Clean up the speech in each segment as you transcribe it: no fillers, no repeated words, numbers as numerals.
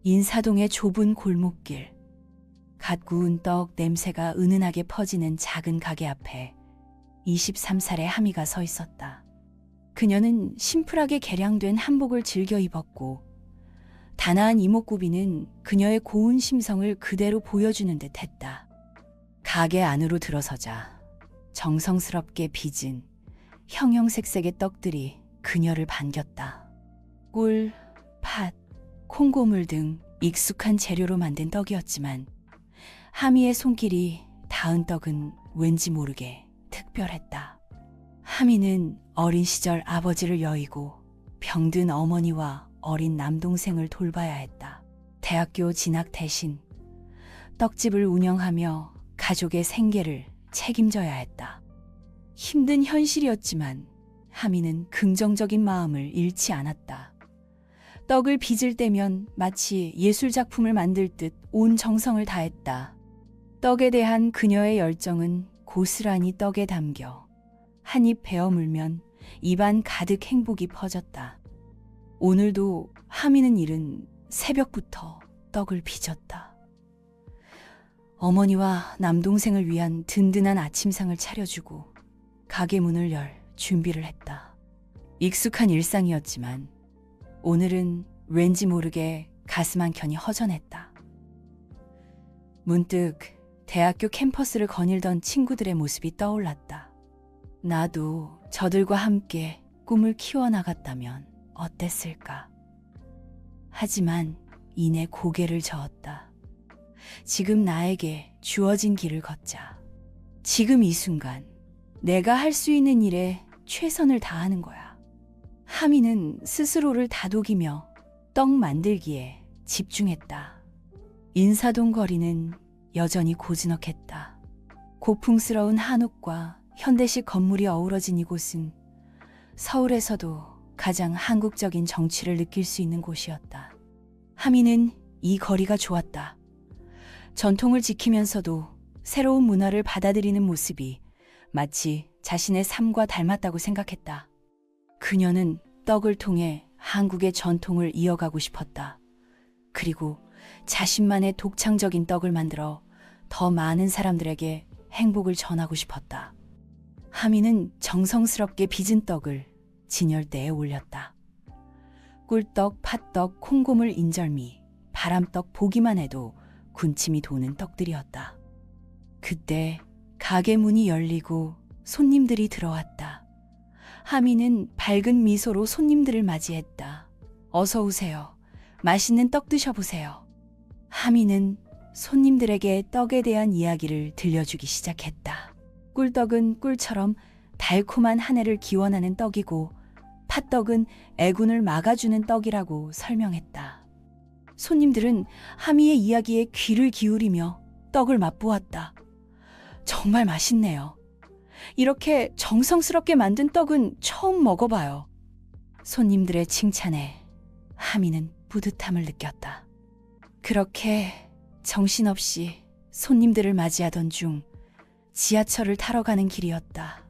인사동의 좁은 골목길, 갓 구운 떡 냄새가 은은하게 퍼지는 작은 가게 앞에 23살의 하미가 서 있었다. 그녀는 심플하게 개량된 한복을 즐겨 입었고 단아한 이목구비는 그녀의 고운 심성을 그대로 보여주는 듯 했다. 가게 안으로 들어서자 정성스럽게 빚은 형형색색의 떡들이 그녀를 반겼다. 꿀, 팥, 콩고물 등 익숙한 재료로 만든 떡이었지만 하미의 손길이 닿은 떡은 왠지 모르게 특별했다. 하미는 어린 시절 아버지를 여의고 병든 어머니와 어린 남동생을 돌봐야 했다. 대학교 진학 대신 떡집을 운영하며 가족의 생계를 책임져야 했다. 힘든 현실이었지만 하미는 긍정적인 마음을 잃지 않았다. 떡을 빚을 때면 마치 예술작품을 만들 듯 온 정성을 다했다. 떡에 대한 그녀의 열정은 고스란히 떡에 담겨 한 입 베어 물면 입안 가득 행복이 퍼졌다. 오늘도 하미는 이른 새벽부터 떡을 빚었다. 어머니와 남동생을 위한 든든한 아침상을 차려주고 가게 문을 열 준비를 했다. 익숙한 일상이었지만 오늘은 왠지 모르게 가슴 한켠이 허전했다. 문득 대학교 캠퍼스를 거닐던 친구들의 모습이 떠올랐다. 나도 저들과 함께 꿈을 키워나갔다면 어땠을까? 하지만 이내 고개를 저었다. 지금 나에게 주어진 길을 걷자. 지금 이 순간 내가 할 수 있는 일에 최선을 다하는 거야. 하미는 스스로를 다독이며 떡 만들기에 집중했다. 인사동 거리는 여전히 고즈넉했다. 고풍스러운 한옥과 현대식 건물이 어우러진 이곳은 서울에서도 가장 한국적인 정취를 느낄 수 있는 곳이었다. 하미는 이 거리가 좋았다. 전통을 지키면서도 새로운 문화를 받아들이는 모습이 마치 자신의 삶과 닮았다고 생각했다. 그녀는 떡을 통해 한국의 전통을 이어가고 싶었다. 그리고 자신만의 독창적인 떡을 만들어 더 많은 사람들에게 행복을 전하고 싶었다. 하미는 정성스럽게 빚은 떡을 진열대에 올렸다. 꿀떡, 팥떡, 콩고물, 인절미, 바람떡 보기만 해도 군침이 도는 떡들이었다. 그때 가게 문이 열리고 손님들이 들어왔다. 하미는 밝은 미소로 손님들을 맞이했다. 어서 오세요. 맛있는 떡 드셔보세요. 하미는 손님들에게 떡에 대한 이야기를 들려주기 시작했다. 꿀떡은 꿀처럼 달콤한 한 해를 기원하는 떡이고 팥떡은 애군을 막아주는 떡이라고 설명했다. 손님들은 하미의 이야기에 귀를 기울이며 떡을 맛보았다. 정말 맛있네요. 이렇게 정성스럽게 만든 떡은 처음 먹어봐요. 손님들의 칭찬에 하미는 뿌듯함을 느꼈다. 그렇게 정신없이 손님들을 맞이하던 중 지하철을 타러 가는 길이었다.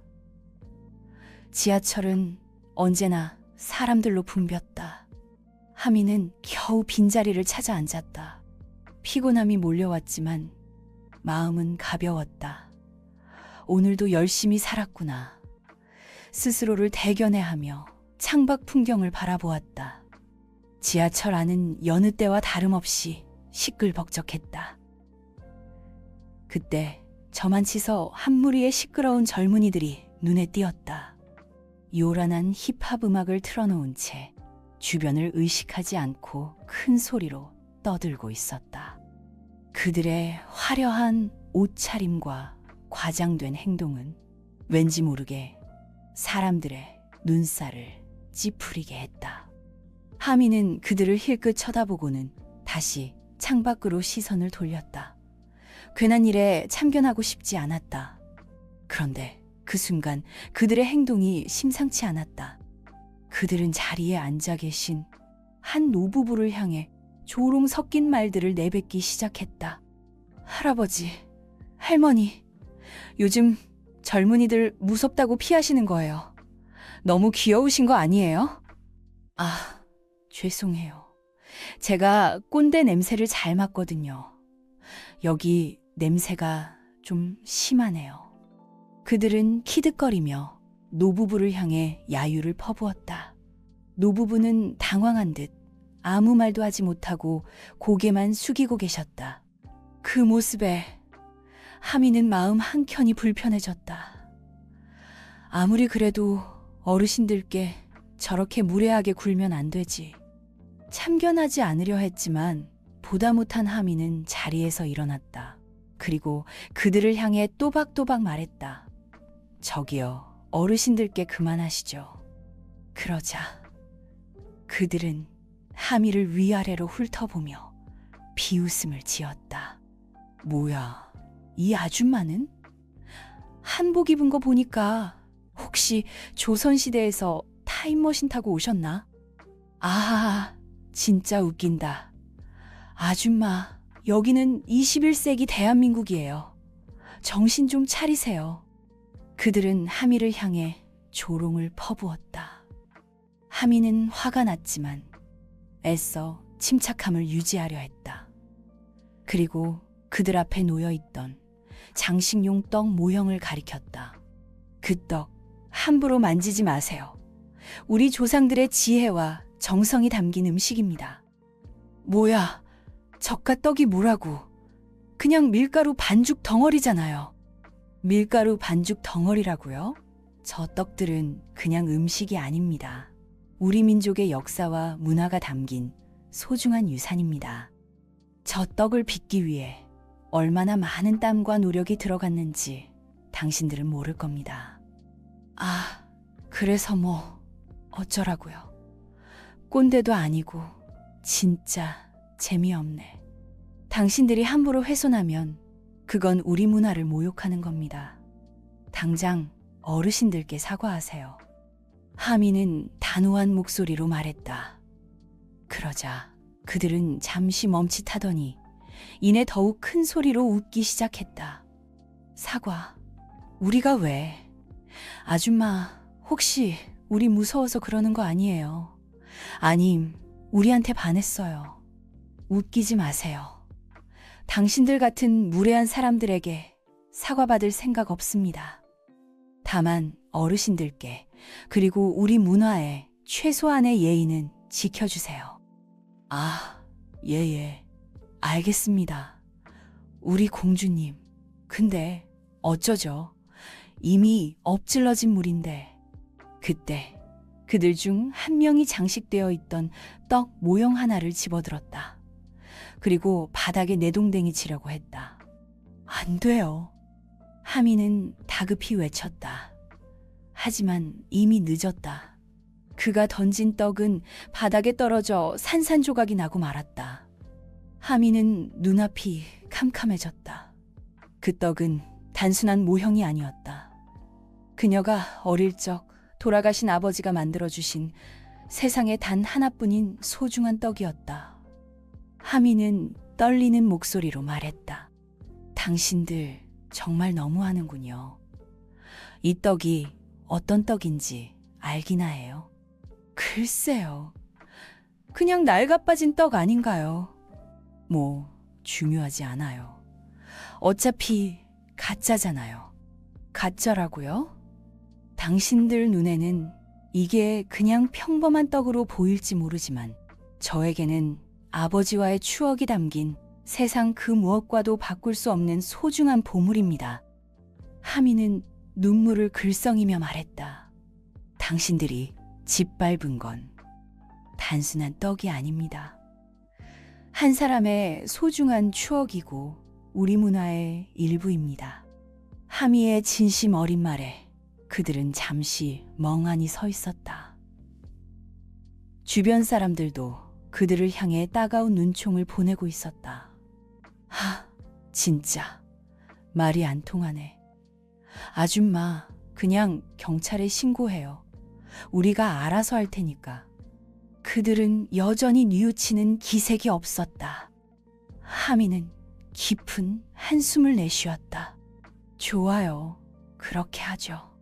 지하철은 언제나 사람들로 붐볐다. 하미는 겨우 빈자리를 찾아 앉았다. 피곤함이 몰려왔지만 마음은 가벼웠다. 오늘도 열심히 살았구나. 스스로를 대견해하며 창밖 풍경을 바라보았다. 지하철 안은 여느 때와 다름없이 시끌벅적했다. 그때 저만치서 한 무리의 시끄러운 젊은이들이 눈에 띄었다. 요란한 힙합 음악을 틀어놓은 채 주변을 의식하지 않고 큰 소리로 떠들고 있었다. 그들의 화려한 옷차림과 과장된 행동은 왠지 모르게 사람들의 눈살을 찌푸리게 했다. 하미는 그들을 힐끗 쳐다보고는 다시 창밖으로 시선을 돌렸다. 괜한 일에 참견하고 싶지 않았다. 그런데 그 순간 그들의 행동이 심상치 않았다. 그들은 자리에 앉아 계신 한 노부부를 향해 조롱 섞인 말들을 내뱉기 시작했다. 할아버지, 할머니, 요즘 젊은이들 무섭다고 피하시는 거예요. 너무 귀여우신 거 아니에요? 아, 죄송해요. 제가 꼰대 냄새를 잘 맡거든요. 여기 냄새가 좀 심하네요. 그들은 키득거리며 노부부를 향해 야유를 퍼부었다. 노부부는 당황한 듯 아무 말도 하지 못하고 고개만 숙이고 계셨다. 그 모습에 하미는 마음 한켠이 불편해졌다. 아무리 그래도 어르신들께 저렇게 무례하게 굴면 안 되지. 참견하지 않으려 했지만 보다 못한 하미는 자리에서 일어났다. 그리고 그들을 향해 또박또박 말했다. 저기요, 어르신들께 그만하시죠. 그러자 그들은 하미를 위아래로 훑어보며 비웃음을 지었다. 뭐야, 이 아줌마는? 한복 입은 거 보니까 혹시 조선시대에서 타임머신 타고 오셨나? 아하, 진짜 웃긴다. 아줌마, 여기는 21세기 대한민국이에요. 정신 좀 차리세요. 그들은 하미를 향해 조롱을 퍼부었다. 하미는 화가 났지만 애써 침착함을 유지하려 했다. 그리고 그들 앞에 놓여있던 장식용 떡 모형을 가리켰다. 그 떡 함부로 만지지 마세요. 우리 조상들의 지혜와 정성이 담긴 음식입니다. 뭐야, 저깟 떡이 뭐라고. 그냥 밀가루 반죽 덩어리잖아요. 밀가루 반죽 덩어리라고요? 저 떡들은 그냥 음식이 아닙니다. 우리 민족의 역사와 문화가 담긴 소중한 유산입니다. 저 떡을 빚기 위해 얼마나 많은 땀과 노력이 들어갔는지 당신들은 모를 겁니다. 아, 그래서 뭐 어쩌라고요. 꼰대도 아니고 진짜 재미없네. 당신들이 함부로 훼손하면 그건 우리 문화를 모욕하는 겁니다. 당장 어르신들께 사과하세요. 하미는 단호한 목소리로 말했다. 그러자 그들은 잠시 멈칫하더니 이내 더욱 큰 소리로 웃기 시작했다. 사과? 우리가 왜? 아줌마, 혹시 우리 무서워서 그러는 거 아니에요? 아님, 우리한테 반했어요. 웃기지 마세요. 당신들 같은 무례한 사람들에게 사과받을 생각 없습니다. 다만 어르신들께 그리고 우리 문화의 최소한의 예의는 지켜주세요. 아, 예, 알겠습니다. 우리 공주님, 근데 어쩌죠? 이미 엎질러진 물인데. 그때 그들 중 한 명이 장식되어 있던 떡 모형 하나를 집어들었다. 그리고 바닥에 내동댕이 치려고 했다. 안 돼요. 하미는 다급히 외쳤다. 하지만 이미 늦었다. 그가 던진 떡은 바닥에 떨어져 산산조각이 나고 말았다. 하미는 눈앞이 캄캄해졌다. 그 떡은 단순한 모형이 아니었다. 그녀가 어릴 적 돌아가신 아버지가 만들어주신 세상에 단 하나뿐인 소중한 떡이었다. 하미는 떨리는 목소리로 말했다. 당신들 정말 너무하는군요. 이 떡이 어떤 떡인지 알기나 해요? 글쎄요. 그냥 낡아빠진 떡 아닌가요? 뭐 중요하지 않아요. 어차피 가짜잖아요. 가짜라고요? 당신들 눈에는 이게 그냥 평범한 떡으로 보일지 모르지만 저에게는 아버지와의 추억이 담긴 세상 그 무엇과도 바꿀 수 없는 소중한 보물입니다. 하미는 눈물을 글썽이며 말했다. 당신들이 짓밟은 건 단순한 떡이 아닙니다. 한 사람의 소중한 추억이고 우리 문화의 일부입니다. 하미의 진심 어린 말에 그들은 잠시 멍하니 서 있었다. 주변 사람들도 그들을 향해 따가운 눈총을 보내고 있었다. 하, 진짜 말이 안 통하네. 아줌마, 그냥 경찰에 신고해요. 우리가 알아서 할 테니까. 그들은 여전히 뉘우치는 기색이 없었다. 하미는 깊은 한숨을 내쉬었다. 좋아요, 그렇게 하죠.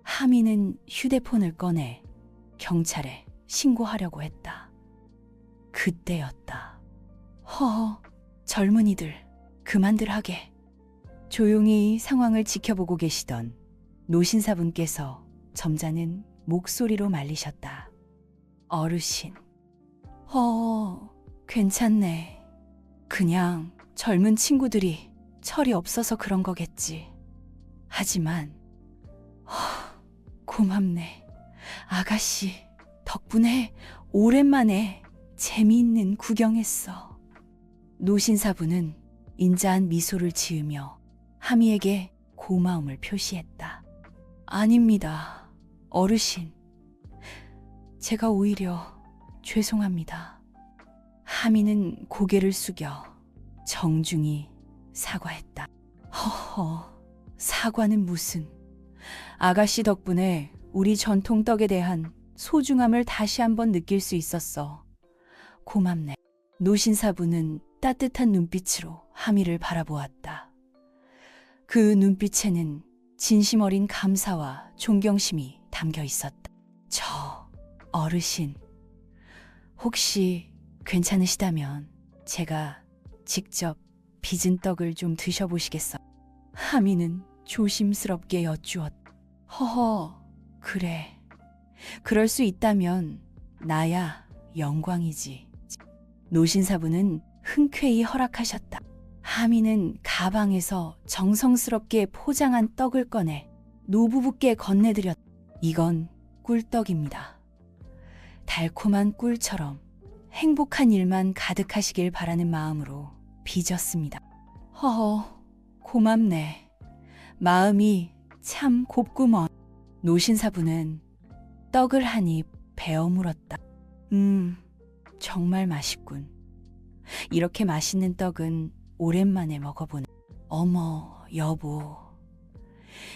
하미는 휴대폰을 꺼내 경찰에 신고하려고 했다. 그때였다. 젊은이들, 그만들 하게. 조용히 상황을 지켜보고 계시던 노신사분께서 점잖은 목소리로 말리셨다. 어르신, 괜찮네. 그냥 젊은 친구들이 철이 없어서 그런 거겠지. 하지만, 고맙네. 아가씨, 덕분에 오랜만에 재미있는 구경했어. 노신사분은 인자한 미소를 지으며 하미에게 고마움을 표시했다. 아닙니다, 어르신. 제가 오히려 죄송합니다. 하미는 고개를 숙여 정중히 사과했다. 사과는 무슨. 아가씨 덕분에 우리 전통 떡에 대한 소중함을 다시 한번 느낄 수 있었어. 고맙네. 노신사부는 따뜻한 눈빛으로 하미를 바라보았다. 그 눈빛에는 진심 어린 감사와 존경심이 담겨 있었다. 저 어르신, 혹시 괜찮으시다면 제가 직접 빚은 떡을 좀 드셔보시겠어? 하미는 조심스럽게 여쭈었다. 그래. 그럴 수 있다면 나야 영광이지. 노신사부는 흔쾌히 허락하셨다. 하미는 가방에서 정성스럽게 포장한 떡을 꺼내 노부부께 건네드렸다. 이건 꿀떡입니다. 달콤한 꿀처럼 행복한 일만 가득하시길 바라는 마음으로 빚었습니다. 고맙네. 마음이 참 곱구먼. 노신사부는 떡을 한 입 베어 물었다. 정말 맛있군. 이렇게 맛있는 떡은 오랜만에 먹어보네. 어머, 여보.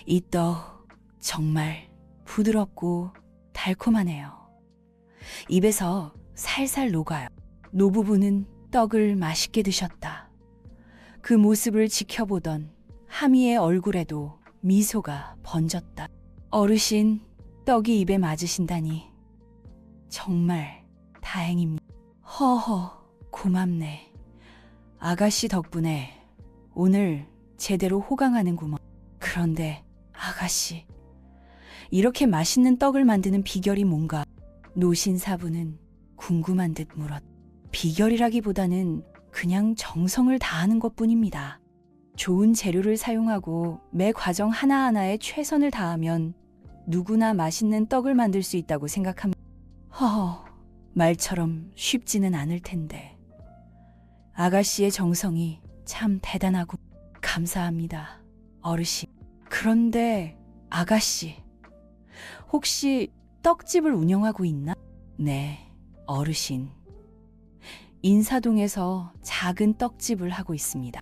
이 떡 정말 부드럽고 달콤하네요. 입에서 살살 녹아요. 노부부는 떡을 맛있게 드셨다. 그 모습을 지켜보던 하미의 얼굴에도 미소가 번졌다. 어르신, 떡이 입에 맞으신다니 정말 다행입니다. 고맙네. 아가씨 덕분에 오늘 제대로 호강하는구먼. 그런데 아가씨, 이렇게 맛있는 떡을 만드는 비결이 뭔가? 노신사부는 궁금한 듯 물었다. 비결이라기보다는 그냥 정성을 다하는 것뿐입니다. 좋은 재료를 사용하고 매 과정 하나하나에 최선을 다하면 누구나 맛있는 떡을 만들 수 있다고 생각합니다. 말처럼 쉽지는 않을 텐데. 아가씨의 정성이 참 대단하고 감사합니다, 어르신. 그런데 아가씨, 혹시 떡집을 운영하고 있나? 네, 어르신. 인사동에서 작은 떡집을 하고 있습니다.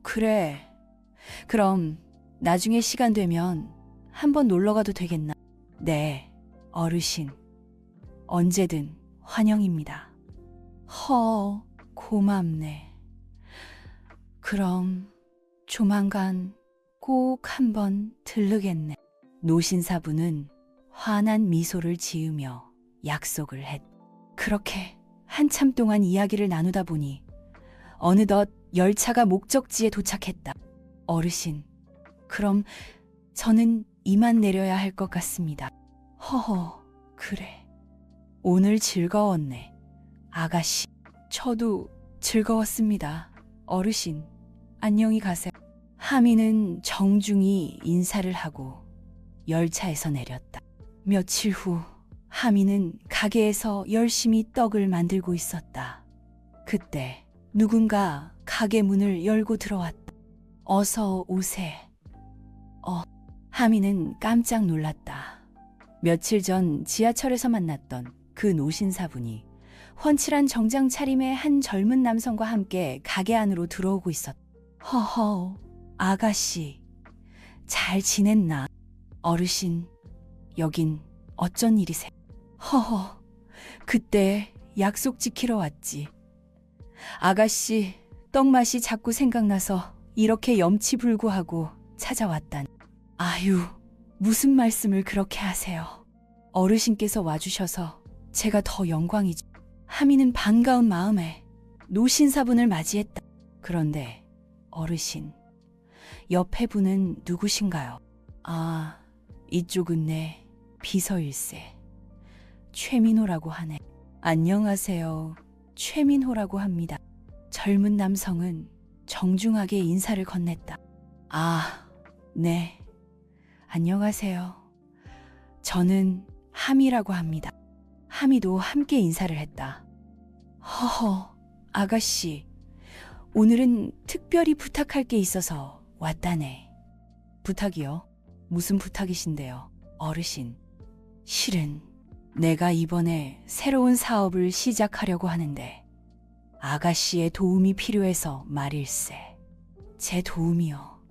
그래. 그럼 나중에 시간 되면 한번 놀러 가도 되겠나? 네, 어르신. 언제든 환영입니다. 고맙네. 그럼 조만간 꼭 한번 들르겠네. 노신사부는 환한 미소를 지으며 약속을 했다. 그렇게 한참 동안 이야기를 나누다 보니 어느덧 열차가 목적지에 도착했다. 어르신, 그럼 저는 이만 내려야 할 것 같습니다. 그래. 오늘 즐거웠네, 아가씨. 저도 즐거웠습니다, 어르신. 안녕히 가세요. 하미는 정중히 인사를 하고 열차에서 내렸다. 며칠 후 하미는 가게에서 열심히 떡을 만들고 있었다. 그때 누군가 가게 문을 열고 들어왔다. 어서 오세. 하미는 깜짝 놀랐다. 며칠 전 지하철에서 만났던 그 노신사분이 훤칠한 정장 차림의 한 젊은 남성과 함께 가게 안으로 들어오고 있었다. 아가씨, 잘 지냈나? 어르신, 여긴 어쩐 일이세요? 그때 약속 지키러 왔지. 아가씨, 떡 맛이 자꾸 생각나서 이렇게 염치불구하고 찾아왔다니. 아유, 무슨 말씀을 그렇게 하세요. 어르신께서 와주셔서 제가 더 영광이죠. 하미는 반가운 마음에 노신사분을 맞이했다. 그런데 어르신, 옆에 분은 누구신가요? 아, 이쪽은 내 비서일세. 최민호라고 하네. 안녕하세요. 최민호라고 합니다. 젊은 남성은 정중하게 인사를 건넸다. 아, 네. 안녕하세요. 저는 하미라고 합니다. 하미도 함께 인사를 했다. 허허, 아가씨. 오늘은 특별히 부탁할 게 있어서 왔다네. 부탁이요? 무슨 부탁이신데요? 어르신, 실은 내가 이번에 새로운 사업을 시작하려고 하는데 아가씨의 도움이 필요해서 말일세. 제 도움이요.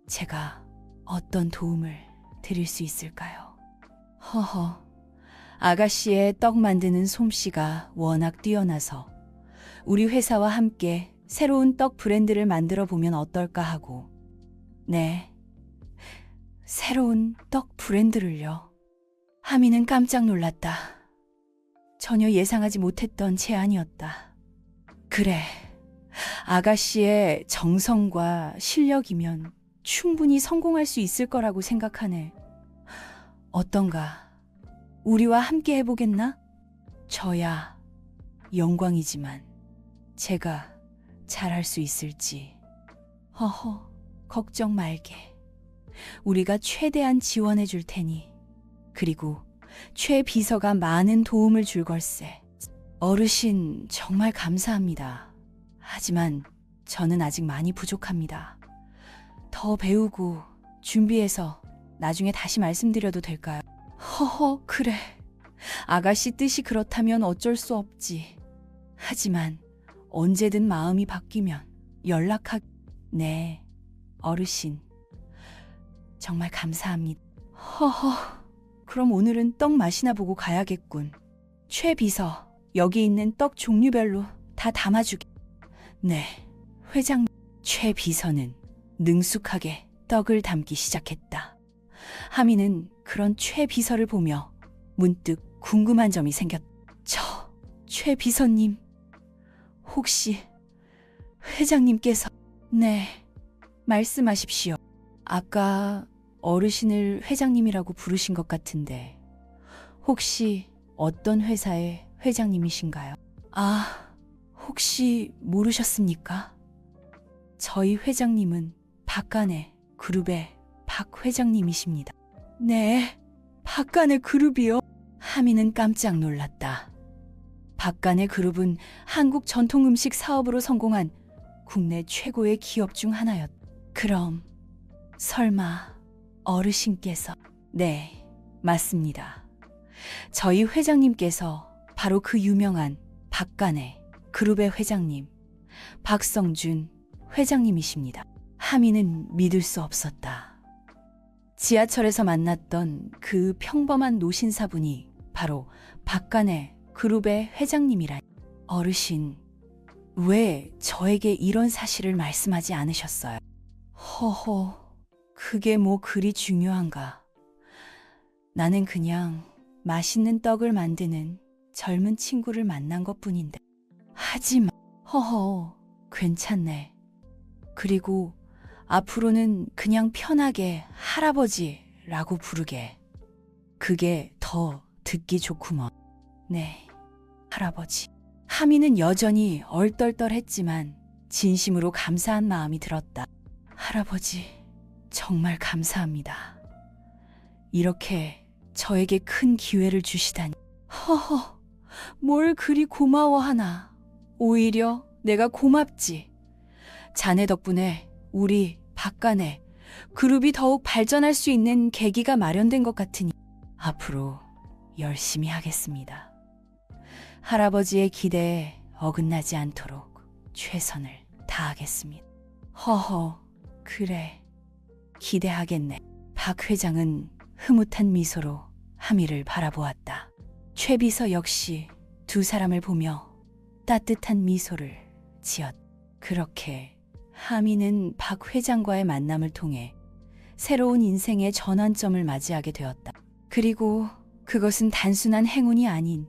제가 어떤 도움을 드릴 수 있을까요? 허허, 아가씨의 떡 만드는 솜씨가 워낙 뛰어나서 우리 회사와 함께 새로운 떡 브랜드를 만들어 보면 어떨까 하고. 네, 새로운 떡 브랜드를요? 하미는 깜짝 놀랐다. 전혀 예상하지 못했던 제안이었다. 그래, 아가씨의 정성과 실력이면 충분히 성공할 수 있을 거라고 생각하네. 어떤가? 우리와 함께 해보겠나? 저야 영광이지만 제가 잘할 수 있을지. 허허, 걱정 말게. 우리가 최대한 지원해 줄 테니. 그리고 최 비서가 많은 도움을 줄 걸세. 어르신 정말 감사합니다. 하지만 저는 아직 많이 부족합니다. 더 배우고 준비해서 나중에 다시 말씀드려도 될까요? 허허, 그래. 아가씨 뜻이 그렇다면 어쩔 수 없지. 하지만 언제든 마음이 바뀌면 네, 어르신. 정말 감사합니다. 허허, 그럼 오늘은 떡 맛이나 보고 가야겠군. 최 비서, 여기 있는 떡 종류별로 다 담아주게. 네, 회장님. 최 비서는 능숙하게 떡을 담기 시작했다. 하미는 그런 최 비서를 보며 문득 궁금한 점이 생겼다. 최 비서님, 혹시 회장님께서... 네, 말씀하십시오. 아까 어르신을 회장님이라고 부르신 것 같은데 혹시 어떤 회사의 회장님이신가요? 아, 혹시 모르셨습니까? 저희 회장님은 박간의 그룹의 박 회장님이십니다. 네, 박간의 그룹이요? 하미는 깜짝 놀랐다. 박간의 그룹은 한국 전통 음식 사업으로 성공한 국내 최고의 기업 중 하나였다. 그럼 설마 어르신께서... 네, 맞습니다. 저희 회장님께서 바로 그 유명한 박간의 그룹의 회장님, 박성준 회장님이십니다. 하미는 믿을 수 없었다. 지하철에서 만났던 그 평범한 노신사분이 바로 박간의 그룹의 회장님이라. 어르신, 왜 저에게 이런 사실을 말씀하지 않으셨어요? 허허, 그게 뭐 그리 중요한가. 나는 그냥 맛있는 떡을 만드는 젊은 친구를 만난 것뿐인데. 하지만... 허허, 괜찮네. 그리고 앞으로는 그냥 편하게 할아버지라고 부르게. 그게 더 듣기 좋구먼. 네, 할아버지. 하미는 여전히 얼떨떨했지만 진심으로 감사한 마음이 들었다. 할아버지, 정말 감사합니다. 이렇게 저에게 큰 기회를 주시다니. 허허, 뭘 그리 고마워하나. 오히려 내가 고맙지. 자네 덕분에 우리 박간의 그룹이 더욱 발전할 수 있는 계기가 마련된 것 같으니 앞으로 열심히 하겠습니다. 할아버지의 기대에 어긋나지 않도록 최선을 다하겠습니다. 허허, 그래. 기대하겠네. 박 회장은 흐뭇한 미소로 하미를 바라보았다. 최 비서 역시 두 사람을 보며 따뜻한 미소를 지었다. 그렇게 하미는 박 회장과의 만남을 통해 새로운 인생의 전환점을 맞이하게 되었다. 그리고 그것은 단순한 행운이 아닌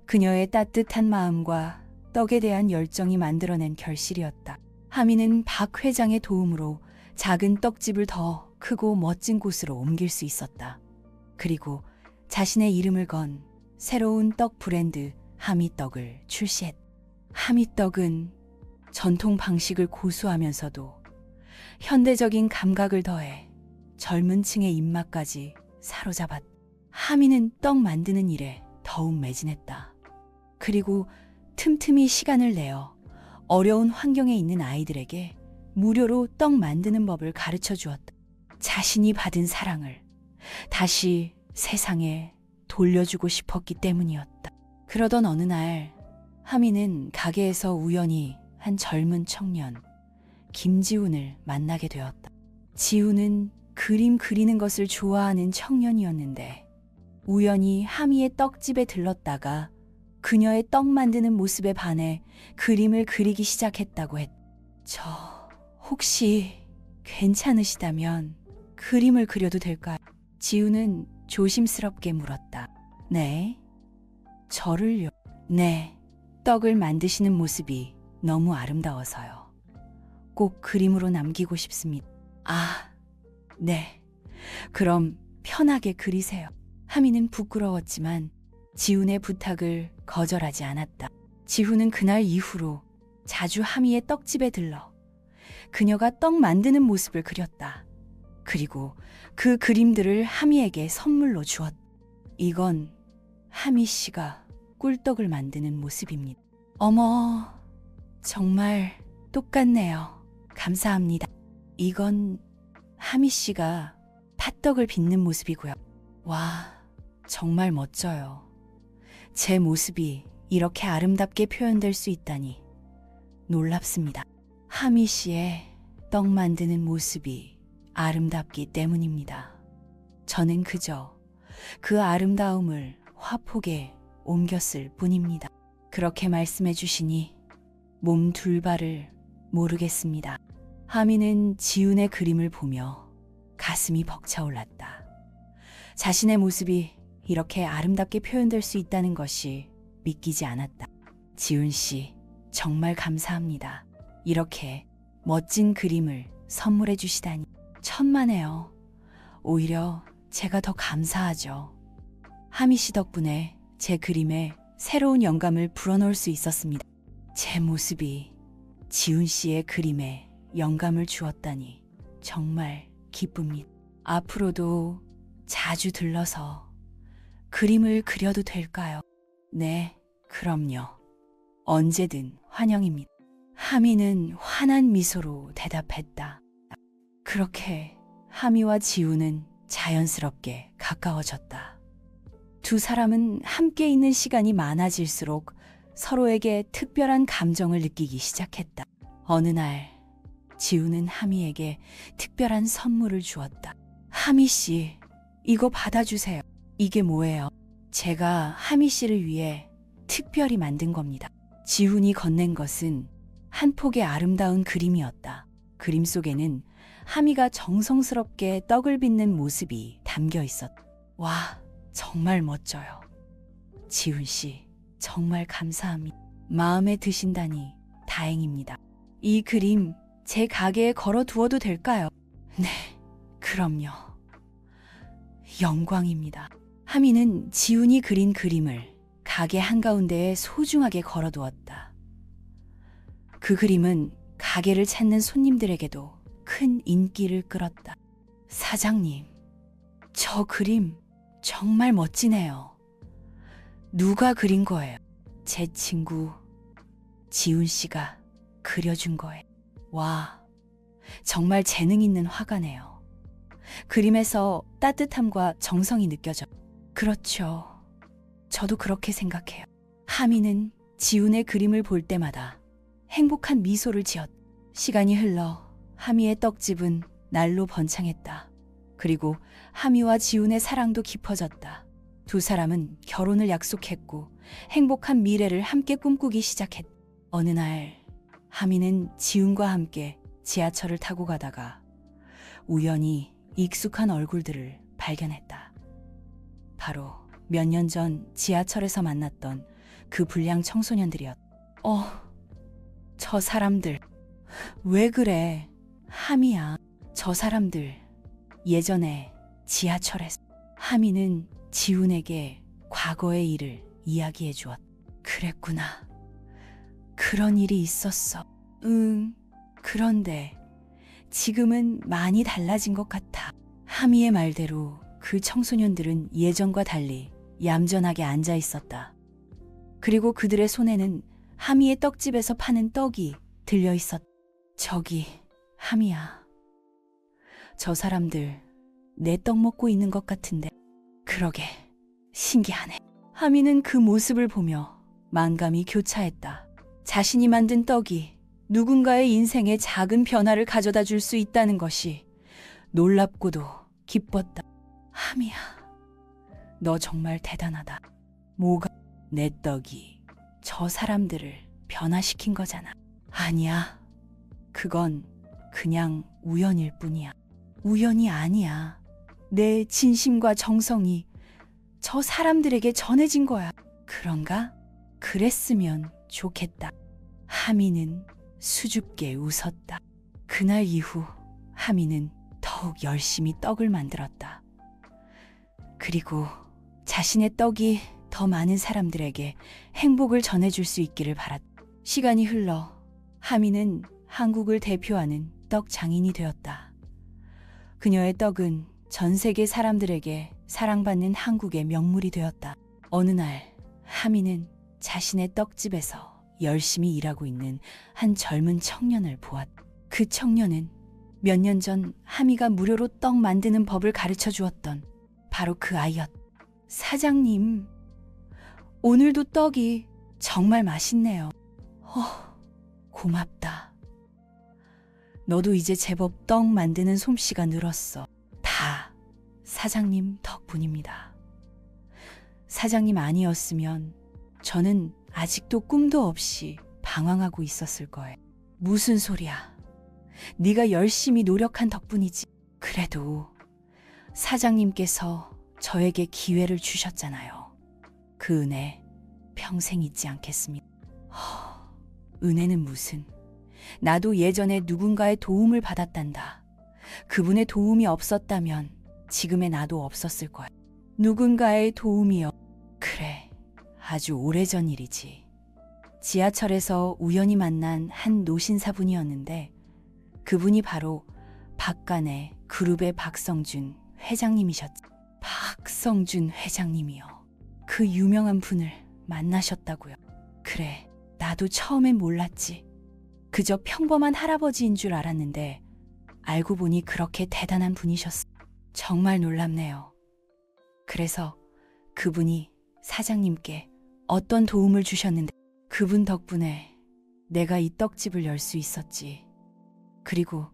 그녀의 따뜻한 마음과 떡에 대한 열정이 만들어낸 결실이었다. 하미는 박 회장의 도움으로 작은 떡집을 더 크고 멋진 곳으로 옮길 수 있었다. 그리고 자신의 이름을 건 새로운 떡 브랜드 하미떡을 출시했다. 하미떡은 전통 방식을 고수하면서도 현대적인 감각을 더해 젊은 층의 입맛까지 사로잡았다. 하미는 떡 만드는 일에 더욱 매진했다. 그리고 틈틈이 시간을 내어 어려운 환경에 있는 아이들에게 무료로 떡 만드는 법을 가르쳐 주었다. 자신이 받은 사랑을 다시 세상에 돌려주고 싶었기 때문이었다. 그러던 어느 날 하미는 가게에서 우연히 한 젊은 청년 김지훈을 만나게 되었다. 지훈은 그림 그리는 것을 좋아하는 청년이었는데 우연히 하미의 떡집에 들렀다가 그녀의 떡 만드는 모습에 반해 그림을 그리기 시작했다고 했다. 저 혹시 괜찮으시다면 그림을 그려도 될까요? 지훈은 조심스럽게 물었다. 네? 저를요? 네. 떡을 만드시는 모습이 너무 아름다워서요. 꼭 그림으로 남기고 싶습니다. 아, 네. 그럼 편하게 그리세요. 하미는 부끄러웠지만 지훈의 부탁을 거절하지 않았다. 지훈은 그날 이후로 자주 하미의 떡집에 들러 그녀가 떡 만드는 모습을 그렸다. 그리고 그 그림들을 하미에게 선물로 주었다. 이건 하미 씨가 꿀떡을 만드는 모습입니다. 어머, 정말 똑같네요. 감사합니다. 이건 하미 씨가 팥떡을 빚는 모습이고요. 와, 정말 멋져요. 제 모습이 이렇게 아름답게 표현될 수 있다니 놀랍습니다. 하미 씨의 떡 만드는 모습이 아름답기 때문입니다. 저는 그저 그 아름다움을 화폭에 옮겼을 뿐입니다. 그렇게 말씀해 주시니 몸 둘바를 모르겠습니다. 하미는 지훈의 그림을 보며 가슴이 벅차올랐다. 자신의 모습이 이렇게 아름답게 표현될 수 있다는 것이 믿기지 않았다. 지훈 씨, 정말 감사합니다. 이렇게 멋진 그림을 선물해 주시다니 천만에요. 오히려 제가 더 감사하죠. 하미 씨 덕분에 제 그림에 새로운 영감을 불어넣을 수 있었습니다. 제 모습이 지훈 씨의 그림에 영감을 주었다니 정말 기쁩니다. 앞으로도 자주 들러서 그림을 그려도 될까요? 네, 그럼요. 언제든 환영입니다. 하미는 환한 미소로 대답했다. 그렇게 하미와 지훈은 자연스럽게 가까워졌다. 두 사람은 함께 있는 시간이 많아질수록 서로에게 특별한 감정을 느끼기 시작했다. 어느 날 지훈은 하미에게 특별한 선물을 주었다. 하미 씨, 이거 받아주세요. 이게 뭐예요? 제가 하미 씨를 위해 특별히 만든 겁니다. 지훈이 건넨 것은 한 폭의 아름다운 그림이었다. 그림 속에는 하미가 정성스럽게 떡을 빚는 모습이 담겨 있었다. 와, 정말 멋져요. 지훈 씨, 정말 감사합니다. 마음에 드신다니 다행입니다. 이 그림 제 가게에 걸어두어도 될까요? 네, 그럼요. 영광입니다. 하미는 지훈이 그린 그림을 가게 한가운데에 소중하게 걸어두었다. 그 그림은 가게를 찾는 손님들에게도 큰 인기를 끌었다. 사장님, 저 그림 정말 멋지네요. 누가 그린 거예요? 제 친구 지훈 씨가 그려준 거예요. 와, 정말 재능 있는 화가네요. 그림에서 따뜻함과 정성이 느껴져. 그렇죠. 저도 그렇게 생각해요. 하미는 지훈의 그림을 볼 때마다 행복한 미소를 지었다. 시간이 흘러 하미의 떡집은 날로 번창했다. 그리고 하미와 지훈의 사랑도 깊어졌다. 두 사람은 결혼을 약속했고 행복한 미래를 함께 꿈꾸기 시작했다. 어느 날 하미는 지훈과 함께 지하철을 타고 가다가 우연히 익숙한 얼굴들을 발견했다. 바로 몇 년 전 지하철에서 만났던 그 불량 청소년들이었다. 저 사람들. 왜 그래? 하미야. 저 사람들. 예전에 지하철에서 하미는 지훈에게 과거의 일을 이야기해 주었다. 그랬구나. 그런 일이 있었어. 응. 그런데 지금은 많이 달라진 것 같아. 하미의 말대로 그 청소년들은 예전과 달리 얌전하게 앉아 있었다. 그리고 그들의 손에는 하미의 떡집에서 파는 떡이 들려 있었다. 저기, 하미야. 저 사람들 내 떡 먹고 있는 것 같은데. 그러게, 신기하네. 하미는 그 모습을 보며 만감이 교차했다. 자신이 만든 떡이 누군가의 인생에 작은 변화를 가져다 줄 수 있다는 것이 놀랍고도 기뻤다. 하미야, 너 정말 대단하다. 뭐가? 내 떡이 저 사람들을 변화시킨 거잖아. 아니야. 그건 그냥 우연일 뿐이야. 우연이 아니야. 내 진심과 정성이 저 사람들에게 전해진 거야. 그런가? 그랬으면 좋겠다. 하미는 수줍게 웃었다. 그날 이후 하미는 더욱 열심히 떡을 만들었다. 그리고 자신의 떡이 더 많은 사람들에게 행복을 전해줄 수 있기를 바랐다. 시간이 흘러 하미는 한국을 대표하는 떡 장인이 되었다. 그녀의 떡은 전 세계 사람들에게 사랑받는 한국의 명물이 되었다. 어느 날 하미는 자신의 떡집에서 열심히 일하고 있는 한 젊은 청년을 보았다. 그 청년은 몇 년 전 하미가 무료로 떡 만드는 법을 가르쳐 주었던 바로 그 아이였다. 사장님, 오늘도 떡이 정말 맛있네요. 고맙다. 너도 이제 제법 떡 만드는 솜씨가 늘었어. 다 사장님 덕분입니다. 사장님 아니었으면 저는 아직도 꿈도 없이 방황하고 있었을 거예요. 무슨 소리야. 네가 열심히 노력한 덕분이지. 그래도 사장님께서 저에게 기회를 주셨잖아요. 그 은혜 평생 잊지 않겠습니다. 은혜는 무슨. 나도 예전에 누군가의 도움을 받았단다. 그분의 도움이 없었다면 지금의 나도 없었을 거야. 누군가의 도움이요. 그래, 아주 오래전 일이지. 지하철에서 우연히 만난 한 노신사분이었는데 그분이 바로 박간의 그룹의 박성준 회장님이셨지. 박성준 회장님이요. 그 유명한 분을 만나셨다고요. 그래, 나도 처음엔 몰랐지. 그저 평범한 할아버지인 줄 알았는데 알고 보니 그렇게 대단한 분이셨어. 정말 놀랍네요. 그래서 그분이 사장님께 어떤 도움을 주셨는데 그분 덕분에 내가 이 떡집을 열 수 있었지. 그리고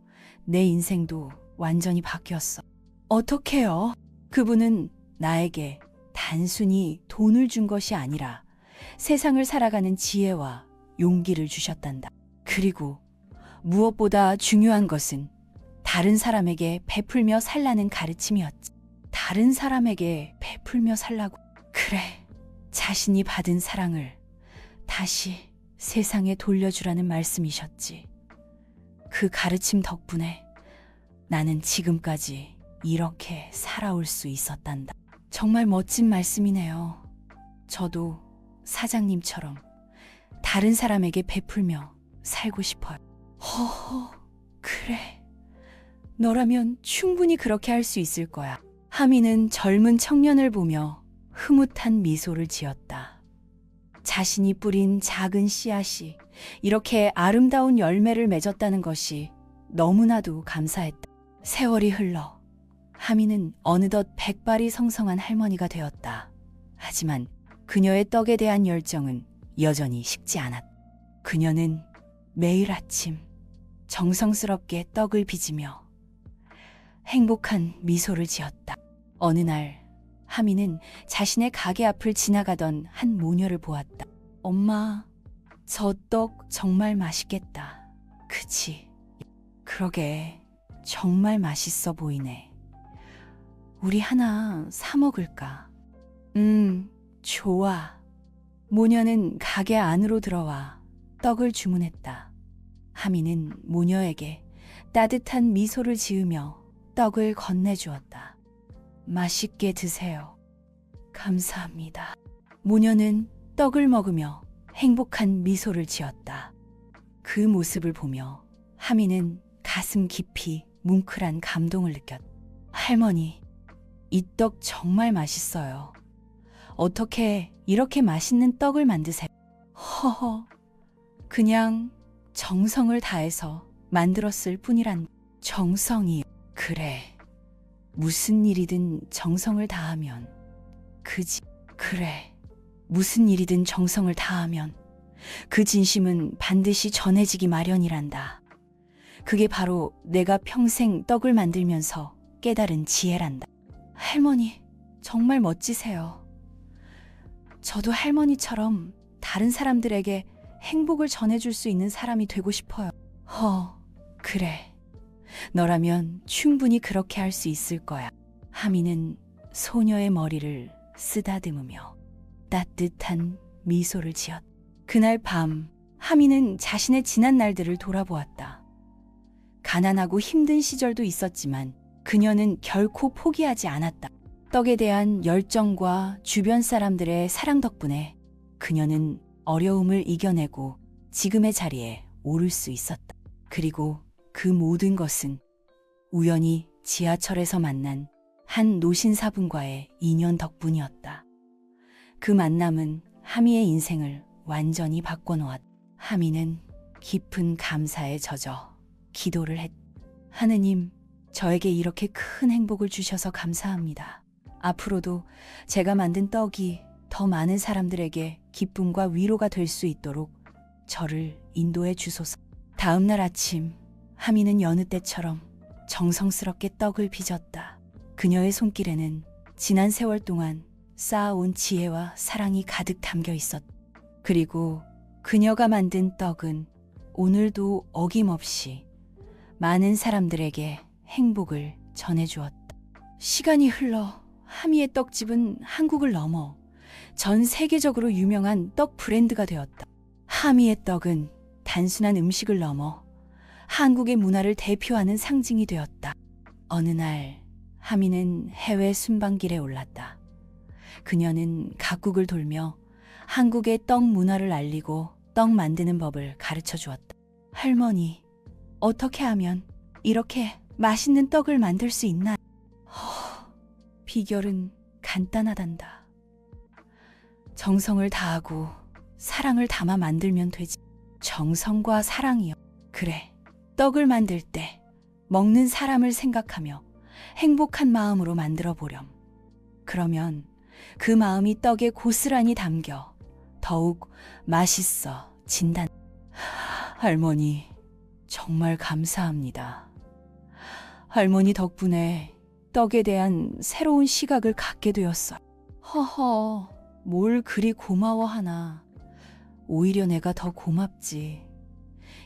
내 인생도 완전히 바뀌었어. 어떡해요? 그분은 나에게 단순히 돈을 준 것이 아니라 세상을 살아가는 지혜와 용기를 주셨단다. 그리고 무엇보다 중요한 것은 다른 사람에게 베풀며 살라는 가르침이었지. 다른 사람에게 베풀며 살라고. 그래, 자신이 받은 사랑을 다시 세상에 돌려주라는 말씀이셨지. 그 가르침 덕분에 나는 지금까지 이렇게 살아올 수 있었단다. 정말 멋진 말씀이네요. 저도 사장님처럼 다른 사람에게 베풀며 살고 싶어요. 그래. 너라면 충분히 그렇게 할 수 있을 거야. 하미는 젊은 청년을 보며 흐뭇한 미소를 지었다. 자신이 뿌린 작은 씨앗이 이렇게 아름다운 열매를 맺었다는 것이 너무나도 감사했다. 세월이 흘러 하미는 어느덧 백발이 성성한 할머니가 되었다. 하지만 그녀의 떡에 대한 열정은 여전히 식지 않았다. 그녀는 매일 아침 정성스럽게 떡을 빚으며 행복한 미소를 지었다. 어느 날 하미는 자신의 가게 앞을 지나가던 한 모녀를 보았다. 엄마, 저 떡 정말 맛있겠다. 그치? 그러게, 정말 맛있어 보이네. 우리 하나 사 먹을까? 좋아. 모녀는 가게 안으로 들어와 떡을 주문했다. 하미는 모녀에게 따뜻한 미소를 지으며 떡을 건네주었다. 맛있게 드세요. 감사합니다. 모녀는 떡을 먹으며 행복한 미소를 지었다. 그 모습을 보며 하미는 가슴 깊이 뭉클한 감동을 느꼈다. 할머니, 이 떡 정말 맛있어요. 어떻게 이렇게 맛있는 떡을 만드세요? 허허, 그냥 정성을 다해서 만들었을 뿐이란. 정성이. 그래, 무슨 일이든 정성을 다하면 그지. 그래, 무슨 일이든 정성을 다하면 그 진심은 반드시 전해지기 마련이란다. 그게 바로 내가 평생 떡을 만들면서 깨달은 지혜란다. 할머니, 정말 멋지세요. 저도 할머니처럼 다른 사람들에게 행복을 전해줄 수 있는 사람이 되고 싶어요. 그래. 너라면 충분히 그렇게 할 수 있을 거야. 하미는 소녀의 머리를 쓰다듬으며 따뜻한 미소를 지었다. 그날 밤, 하미는 자신의 지난 날들을 돌아보았다. 가난하고 힘든 시절도 있었지만 그녀는 결코 포기하지 않았다. 떡에 대한 열정과 주변 사람들의 사랑 덕분에 그녀는 어려움을 이겨내고 지금의 자리에 오를 수 있었다. 그리고 그 모든 것은 우연히 지하철에서 만난 한 노신사분과의 인연 덕분이었다. 그 만남은 하미의 인생을 완전히 바꿔놓았다. 하미는 깊은 감사에 젖어 기도를 했다. 하느님, 저에게 이렇게 큰 행복을 주셔서 감사합니다. 앞으로도 제가 만든 떡이 더 많은 사람들에게 기쁨과 위로가 될 수 있도록 저를 인도해 주소서. 다음 날 아침, 하미는 여느 때처럼 정성스럽게 떡을 빚었다. 그녀의 손길에는 지난 세월 동안 쌓아온 지혜와 사랑이 가득 담겨 있었다. 그리고 그녀가 만든 떡은 오늘도 어김없이 많은 사람들에게 행복을 전해주었다. 시간이 흘러 하미의 떡집은 한국을 넘어 전 세계적으로 유명한 떡 브랜드가 되었다. 하미의 떡은 단순한 음식을 넘어 한국의 문화를 대표하는 상징이 되었다. 어느 날 하미는 해외 순방길에 올랐다. 그녀는 각국을 돌며 한국의 떡 문화를 알리고 떡 만드는 법을 가르쳐 주었다. 할머니, 어떻게 하면 이렇게 맛있는 떡을 만들 수 있나? 비결은 간단하단다. 정성을 다하고 사랑을 담아 만들면 되지. 정성과 사랑이요. 그래, 떡을 만들 때 먹는 사람을 생각하며 행복한 마음으로 만들어 보렴. 그러면 그 마음이 떡에 고스란히 담겨 더욱 맛있어 진단. 할머니, 정말 감사합니다. 할머니 덕분에 떡에 대한 새로운 시각을 갖게 되었어요. 뭘 그리 고마워하나. 오히려 내가 더 고맙지.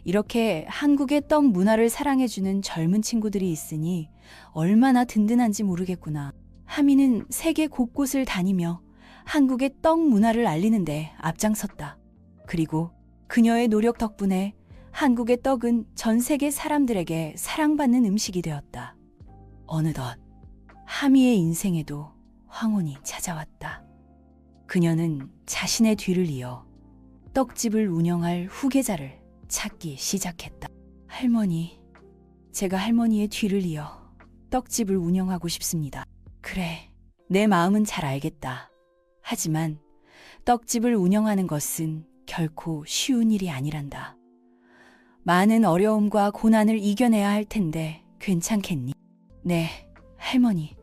이렇게 한국의 떡 문화를 사랑해주는 젊은 친구들이 있으니 얼마나 든든한지 모르겠구나. 하미는 세계 곳곳을 다니며 한국의 떡 문화를 알리는데 앞장섰다. 그리고 그녀의 노력 덕분에 한국의 떡은 전 세계 사람들에게 사랑받는 음식이 되었다. 어느덧 하미의 인생에도 황혼이 찾아왔다. 그녀는 자신의 뒤를 이어 떡집을 운영할 후계자를 찾기 시작했다. 할머니, 제가 할머니의 뒤를 이어 떡집을 운영하고 싶습니다. 그래, 내 마음은 잘 알겠다. 하지만 떡집을 운영하는 것은 결코 쉬운 일이 아니란다. 많은 어려움과 고난을 이겨내야 할 텐데 괜찮겠니? 네, 할머니.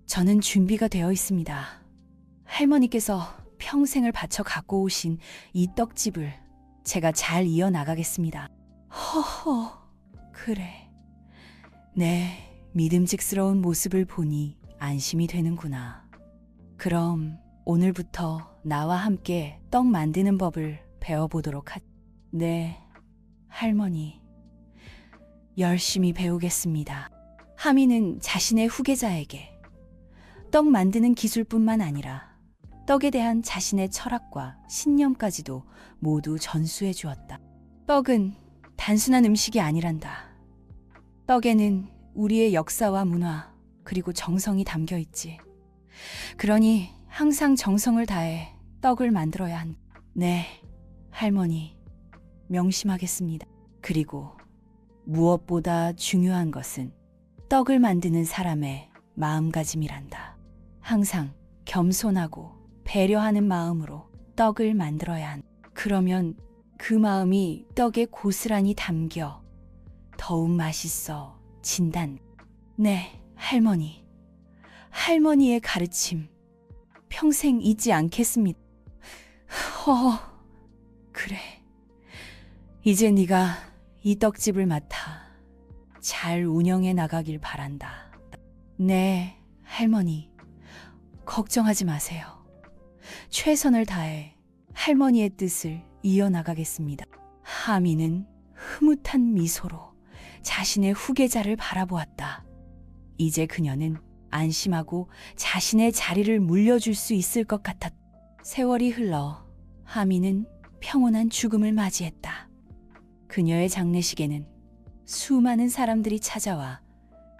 저는 준비가 되어 있습니다. 할머니께서 평생을 바쳐 갖고 오신 이 떡집을 제가 잘 이어나가겠습니다. 그래. 네, 믿음직스러운 모습을 보니 안심이 되는구나. 그럼 오늘부터 나와 함께 떡 만드는 법을 배워보도록 하지. 네, 할머니. 열심히 배우겠습니다. 하미는 자신의 후계자에게 떡 만드는 기술뿐만 아니라 떡에 대한 자신의 철학과 신념까지도 모두 전수해 주었다. 떡은 단순한 음식이 아니란다. 떡에는 우리의 역사와 문화, 그리고 정성이 담겨 있지. 그러니 항상 정성을 다해 떡을 만들어야 한다. 네, 할머니, 명심하겠습니다. 그리고 무엇보다 중요한 것은 떡을 만드는 사람의 마음가짐이란다. 항상 겸손하고 배려하는 마음으로 떡을 만들어야 한다. 그러면 그 마음이 떡에 고스란히 담겨 더욱 맛있어진단. 네, 할머니. 할머니의 가르침 평생 잊지 않겠습니다. 그래. 이제 네가 이 떡집을 맡아 잘 운영해 나가길 바란다. 네, 할머니. 걱정하지 마세요. 최선을 다해 할머니의 뜻을 이어나가겠습니다. 하미는 흐뭇한 미소로 자신의 후계자를 바라보았다. 이제 그녀는 안심하고 자신의 자리를 물려줄 수 있을 것 같았다. 세월이 흘러 하미는 평온한 죽음을 맞이했다. 그녀의 장례식에는 수많은 사람들이 찾아와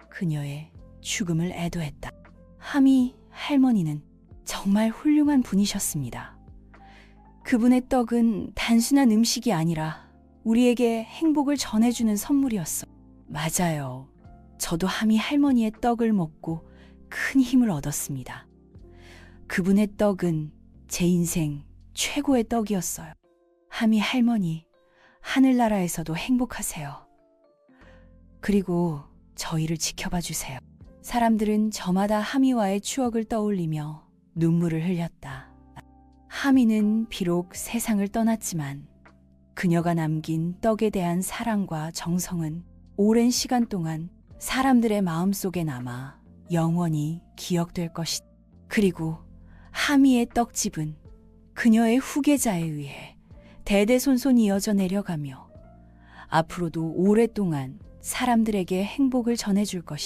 그녀의 죽음을 애도했다. 하미 할머니는 정말 훌륭한 분이셨습니다. 그분의 떡은 단순한 음식이 아니라 우리에게 행복을 전해주는 선물이었어. 맞아요. 저도 하미 할머니의 떡을 먹고 큰 힘을 얻었습니다. 그분의 떡은 제 인생 최고의 떡이었어요. 하미 할머니, 하늘나라에서도 행복하세요. 그리고 저희를 지켜봐 주세요. 사람들은 저마다 하미와의 추억을 떠올리며 눈물을 흘렸다. 하미는 비록 세상을 떠났지만 그녀가 남긴 떡에 대한 사랑과 정성은 오랜 시간 동안 사람들의 마음속에 남아 영원히 기억될 것이다. 그리고 하미의 떡집은 그녀의 후계자에 의해 대대손손 이어져 내려가며 앞으로도 오랫동안 사람들에게 행복을 전해줄 것이다.